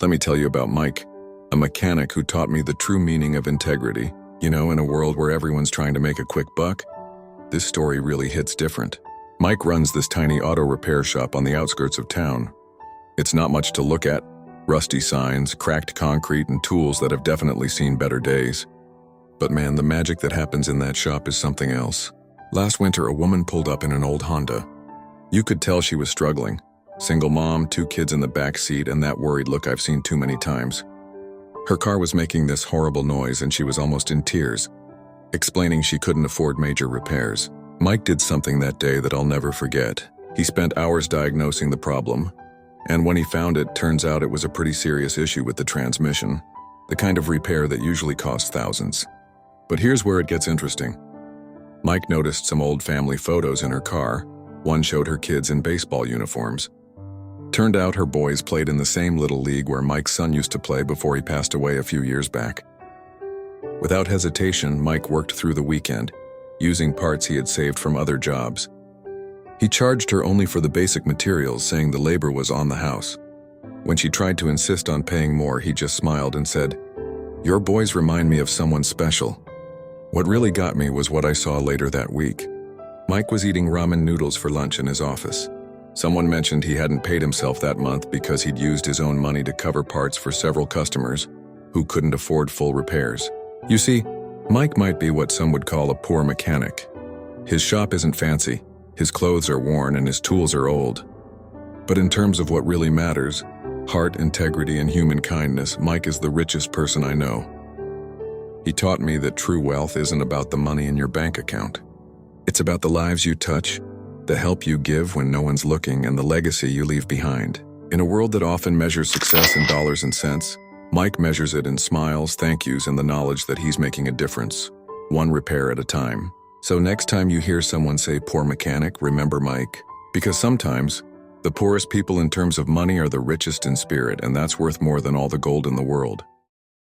Let me tell you about Mike, a mechanic who taught me the true meaning of integrity. You know, in a world where everyone's trying to make a quick buck, this story really hits different. Mike runs this tiny auto repair shop on the outskirts of town. It's not much to look at: rusty signs, cracked concrete, and tools that have definitely seen better days. But man, the magic that happens in that shop is something else. Last winter, a woman pulled up in an old Honda. You could tell she was struggling. Single mom, 2 kids in the back seat, and that worried look I've seen too many times. Her car was making this horrible noise and she was almost in tears, explaining she couldn't afford major repairs. Mike did something that day that I'll never forget. He spent hours diagnosing the problem, and when he found it, turns out it was a pretty serious issue with the transmission, the kind of repair that usually costs thousands. But here's where it gets interesting. Mike noticed some old family photos in her car. One showed her kids in baseball uniforms. Turned out her boys played in the same little league where Mike's son used to play before he passed away a few years back. Without hesitation, Mike worked through the weekend, using parts he had saved from other jobs. He charged her only for the basic materials, saying the labor was on the house. When she tried to insist on paying more, he just smiled and said, "Your boys remind me of someone special." What really got me was what I saw later that week. Mike was eating ramen noodles for lunch in his office. Someone mentioned he hadn't paid himself that month because he'd used his own money to cover parts for several customers who couldn't afford full repairs. You see, Mike might be what some would call a poor mechanic. His shop isn't fancy, his clothes are worn, and his tools are old. But in terms of what really matters, heart, integrity, and human kindness, Mike is the richest person I know. He taught me that true wealth isn't about the money in your bank account. It's about the lives you touch, the help you give when no one's looking, and the legacy you leave behind. In a world that often measures success in dollars and cents, Mike measures it in smiles, thank yous, and the knowledge that he's making a difference, one repair at a time. So next time you hear someone say poor mechanic, remember Mike. Because sometimes, the poorest people in terms of money are the richest in spirit, and that's worth more than all the gold in the world.